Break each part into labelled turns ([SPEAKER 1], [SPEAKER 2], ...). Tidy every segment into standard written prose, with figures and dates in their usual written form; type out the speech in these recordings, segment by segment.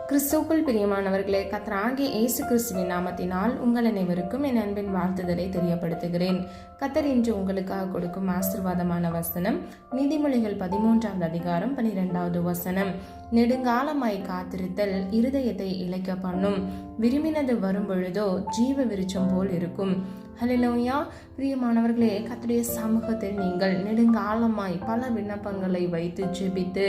[SPEAKER 1] கிறிஸ்துவுக்குள் பிரியமானவர்களே, கர்த்தராகிய இயேசு கிறிஸ்துவின் நாமத்தினால் உங்கள் அனைவருக்கும் என் அன்பின் வாழ்த்துதலை தெரியப்படுத்துகிறேன். கர்த்தர் இன்று உங்களுக்காக கொடுக்கும் ஆசீர்வாதமான வசனம் நீதிமொழிகள் 13வது அதிகாரம் 12வது வசனம். நெடுங்காலமாய் காத்திருத்தல் இருதயத்தை இளைக்க பண்ணும், விரும்பினது வரும் பொழுதோ ஜீவ விருட்சம் போல் இருக்கும். ஹல்லேலூயா. பிரியமானவர்களே, கர்த்தருடைய சமூகத்தில் நீங்கள் நெடுங்காலமாய் பல விண்ணப்பங்களை வைத்து ஜெபித்து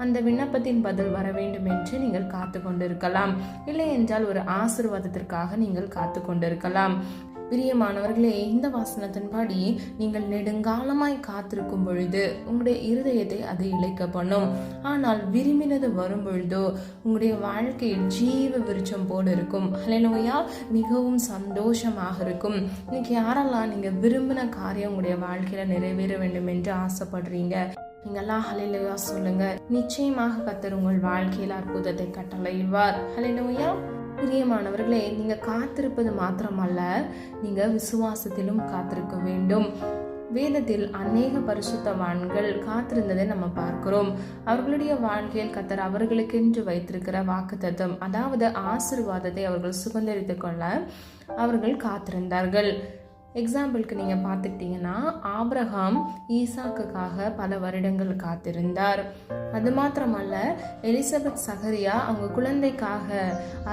[SPEAKER 1] அந்த விண்ணப்பத்தின் பதில் வர வேண்டும் என்று நீங்கள் காத்து கொண்டிருக்கலாம். இல்லை என்றால் ஒரு ஆசீர்வாதத்திற்காக நீங்கள் காத்து கொண்டிருக்கலாம். பிரியமானவர்களே, இந்த வசனத்தின்படி நீங்கள் நெடுங்காலமாய் காத்திருக்கும் பொழுது உங்களுடைய இருதயத்தை அது இளைக்க பண்ணும். ஆனால் விரும்பினது வரும் பொழுதோ உங்களுடைய வாழ்க்கையில் ஜீவ விருட்சம் போல இருக்கும். ஹல்லேலூயா. மிகவும் சந்தோஷமாக இருக்கும். இன்னைக்கு யாரெல்லாம் நீங்க விரும்பின காரியம் உங்களுடைய வாழ்க்கையில நிறைவேற வேண்டும் என்று ஆசைப்படுறீங்க, நீங்கெல்லாம் ஹல்லேலூயா சொல்லுங்க. நிச்சயமாக கர்த்தர் உங்கள் வாழ்க்கையில் அற்புதத்தை கட்டளையிடுவார். ஹல்லேலூயா. பிரியமானவர்களே, நீங்க காத்திருப்பது மாத்திரமல்ல, நீங்க விசுவாசத்திலும் காத்திருக்க வேண்டும். வேதத்தில் அநேக பரிசுத்தவான்கள் காத்திருந்ததை நம்ம பார்க்கிறோம். அவர்களுடைய வாழ்க்கையில் கர்த்தர் அவர்களுக்கென்று வைத்திருக்கிற வாக்குத்தத்தம், அதாவது ஆசீர்வாதத்தை அவர்கள் சுதந்திரித்துக் கொள்ள அவர்கள் காத்திருந்தார்கள். எக்ஸாம்பிளுக்கு நீங்கள் பார்த்துக்கிட்டிங்கன்னா, ஆபிரகாம் ஈசாக்குக்காக பல வருடங்கள் காத்திருந்தார். அது மாத்திரமல்ல, எலிசபெத் சகரியா அவங்க குழந்தைக்காக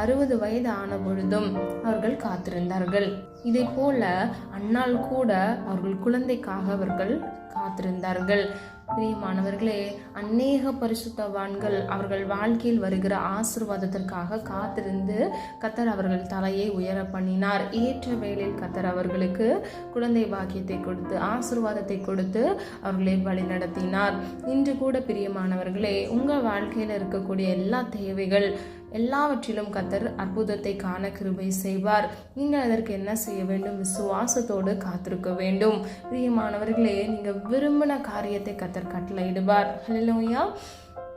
[SPEAKER 1] 60 வயது ஆன பொழுதும் அவர்கள் காத்திருந்தார்கள். இதே போல அன்னாள் கூட அவர்கள் குழந்தைக்காக அவர்கள் காத்திருந்தார்கள். பிரியமானவர்களே, அநேக பரிசுத்தவான்கள் அவர்கள் வாழ்க்கையில் வருகிற ஆசீர்வாதத்திற்காக காத்திருந்து கர்த்தர் அவர்கள் தலையை உயர பண்ணினார். ஏற்ற வேளையில் கர்த்தர் அவர்களுக்கு குழந்தை பாக்கியத்தை கொடுத்து ஆசீர்வாதத்தை கொடுத்து அவர்களை வழி நடத்தினார். இன்று கூட பிரியமானவர்களே, உங்கள் வாழ்க்கையில் இருக்கக்கூடிய எல்லா தேவைகள் எல்லாவற்றிலும் கர்த்தர் அற்புதத்தை காண கிருபை செய்வார். நீங்கள் அதற்கு என்ன செய்ய வேண்டும்? விசுவாசத்தோடு காத்திருக்க வேண்டும். பிரியமானவர்களே, நீங்க விரும்பின காரியத்தை கர்த்தர் கட்டளையிடுவார். ஹல்லேலூயா.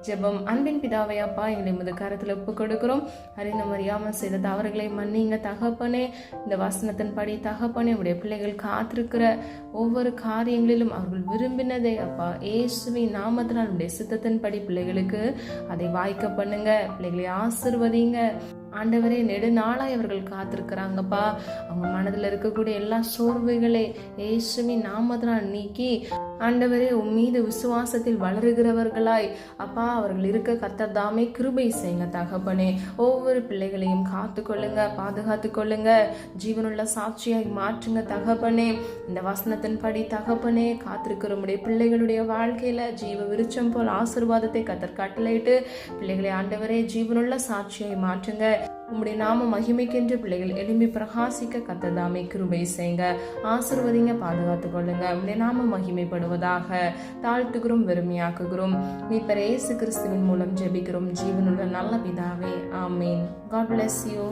[SPEAKER 1] ஜெபம். அன்பின் பிதாவே, அப்பா, எங்களை உமது கரத்தில் ஒப்பு கொடுக்கிறோம். அறிந்தும் அறியாமல் செய்த தவறுகளை மன்னிங்க தகப்பனே. இந்த வசனத்தின்படி தகப்பனே, உடைய பிள்ளைகள் காத்திருக்கிற ஒவ்வொரு காரியங்களிலும் அவர்கள் விரும்பினதை அப்பா இயேசுவின் நாமத்தினால் உடைய சித்தத்தின்படி பிள்ளைகளுக்கு அதை வாய்க்க பண்ணுங்க. பிள்ளைகளை ஆசீர்வதிங்க ஆண்டவரே. நெடுநாளாய் அவர்கள் காத்திருக்கிறாங்கப்பா. அவங்க மனதில் இருக்கக்கூடிய எல்லா சோர்வுகளை இயேசுவின் நாமத்தினால் நீக்கி ஆண்டவரே உம்மீது விசுவாசத்தில் வளருகிறவர்களாய் அப்பா அவர்கள் இருக்க கர்த்தர் தாமே கிருபை செய்யுங்க தகப்பனே. ஒவ்வொரு பிள்ளைகளையும் காத்து கொள்ளுங்க, பாதுகாத்து கொள்ளுங்க, ஜீவனுள்ள சாட்சியாய் மாற்றுங்க தகப்பனே. இந்த வசனத்தின்படி தகப்பனே, காத்திருக்கிற உடைய பிள்ளைகளுடைய வாழ்க்கையில ஜீவ விருட்சம் போல் ஆசீர்வாதத்தை கர்த்தர் கட்டளையிட்டு பிள்ளைகளை ஆண்டவரே ஜீவனுள்ள சாட்சியாய் மாற்றுங்க. உம்முடைய நாம மகிமைக்கென்று பிள்ளைகள் எழும்பி பிரகாசிக்க கர்த்தர் தாமே கிருபை செய்யுங்க. ஆசீர்வதிங்க, பாதுகாத்து கொள்ளுங்க. உம்முடைய நாம மகிமைப்படுவதாக தாழ்த்துகிறோம், வெறுமையாக்குகிறோம். மீட்பர் இயேசு கிறிஸ்துவின் மூலம் ஜெபிக்கிறோம் ஜீவனுள்ள நல்ல பிதாவே. ஆமேன். God bless you.